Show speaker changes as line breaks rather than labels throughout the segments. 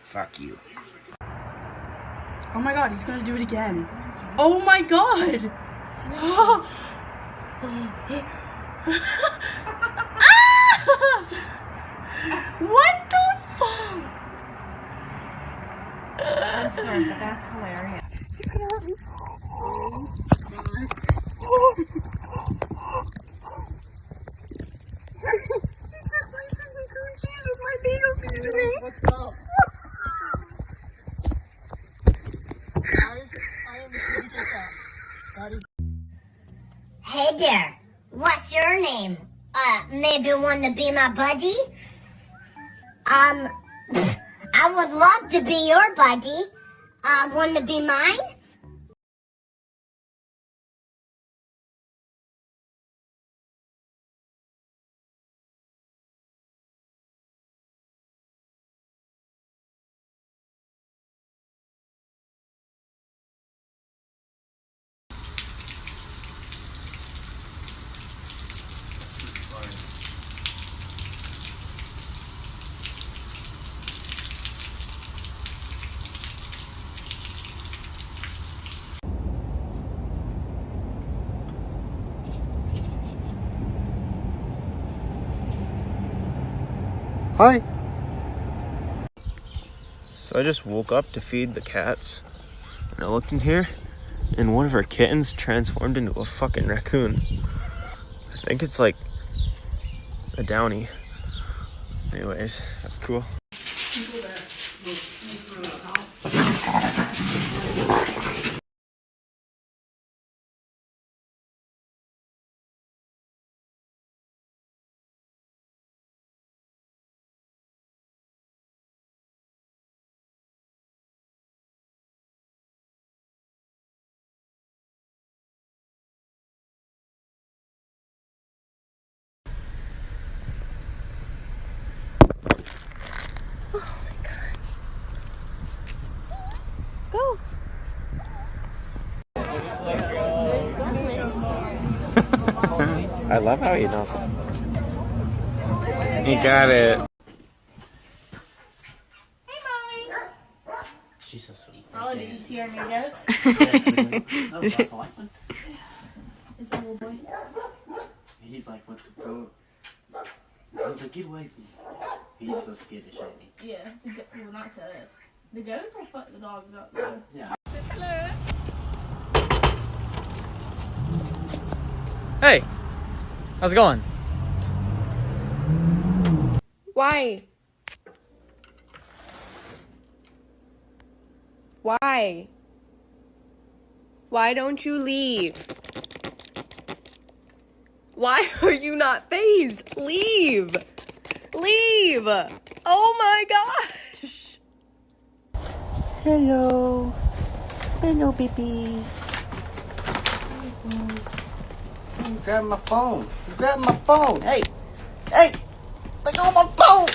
Fuck you.
Oh my god, he's gonna do it again. Oh my god! What the fuck?
I'm sorry, but that's hilarious.
He's gonna hurt me. He took my freaking cream cheese with my bagel seasoning.
What's up? Guys, I am a typical cat. That is.
Hey there, what's your name? Maybe want to be my buddy? I would love to be your buddy. Want to be mine?
Hi. So I just woke up to feed the cats, and I looked in here, and one of our kittens transformed into a fucking raccoon. I think it's like a downy. Anyways, that's cool.
Go.
I love how he knows. He got it.
Hey, mommy.
She's so sweet.
Oh, did you see our new goat?
Is
Is that little boy?
He's like, what the fuck? I was like, get away from me. He's so scared to show me.
Yeah, well, not to us. The goats will fuck the dogs up, though.
Yeah.
Hello.
Hey, how's it going?
Why? Why? Why don't you leave? Why are you not phased? Leave! Leave! Oh my gosh!
Hello. Hello, babies. He's grabbing my phone. He's grabbing my phone. Hey. Hey. Let go of my phone.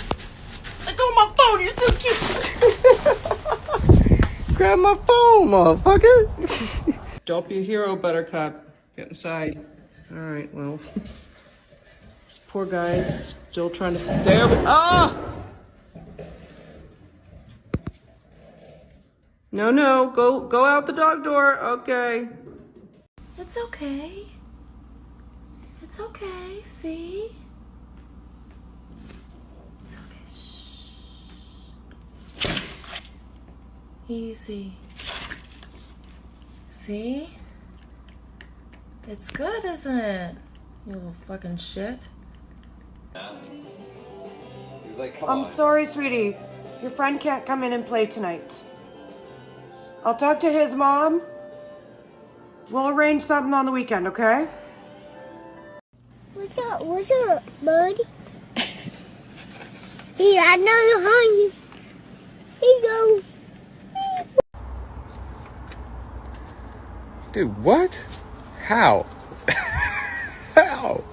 Let go of my phone. You're so cute. Grab my phone, motherfucker.
Don't be a hero, Buttercup. Get inside. Alright, well. This poor guy's still trying to... There we... Ah! No, go out the dog door. Okay.
It's okay. It's okay, see? It's okay, shh. Easy. See? It's good, isn't it? You little fucking shit.
He's like, come
I'm
on.
sorry, sweetie. Your friend can't come in and play tonight. I'll talk to his mom. We'll arrange something on the weekend, okay?
What's up, bud? Here, I know you're hungry. Here you go.
Dude, what? How? How?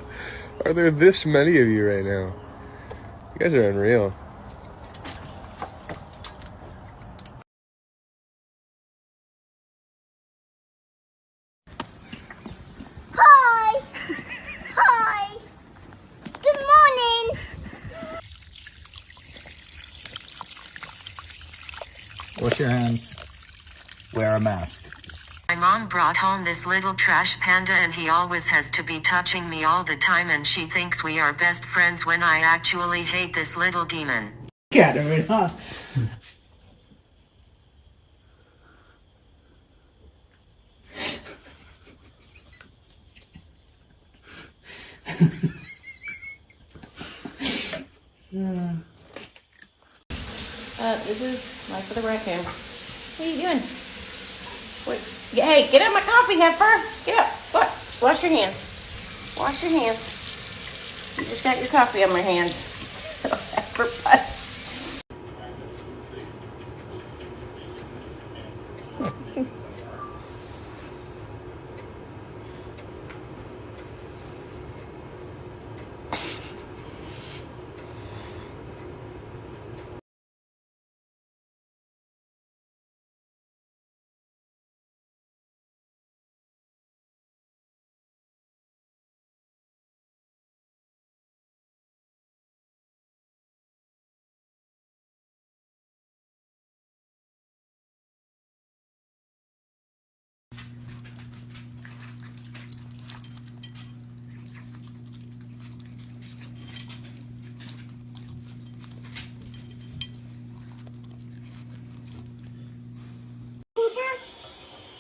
Are there this many of you right now? You guys are unreal.
Hi. Hi. Good morning.
Wash your hands. Wear a mask.
My mom brought home this little trash panda and he always has to be touching me all the time and she thinks we are best friends when I actually hate this little demon.
Got him, huh?
This is life for the raccoon. What are you doing? Wait, hey, get out my coffee, heifer. Get up. What? Wash your hands. Wash your hands. You just got your coffee on my hands. Heifer butt.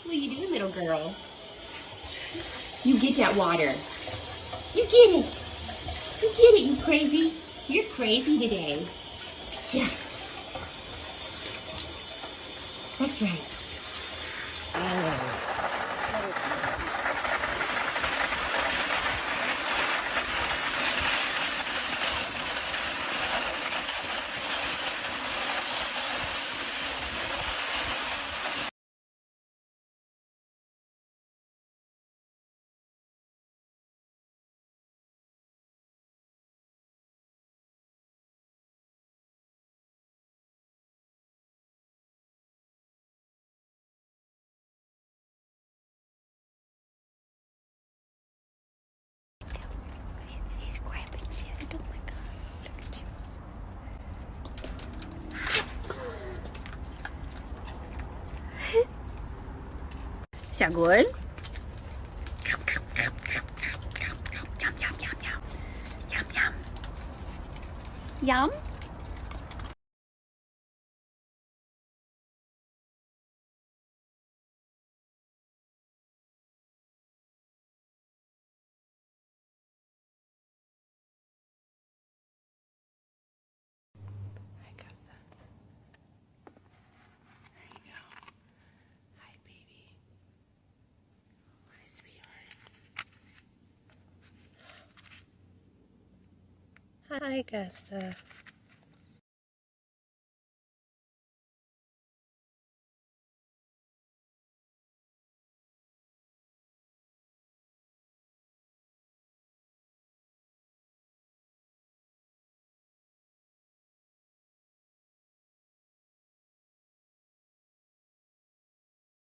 What are you doing, little girl? You get that water. You get it. You get it, you crazy. You're crazy today. Yeah. That's right. He's grabbing shit. Oh my god. Look at you. Is that good? Yum, yum, yum, yum. Yum, yum. Yum?
Hi, Gusta.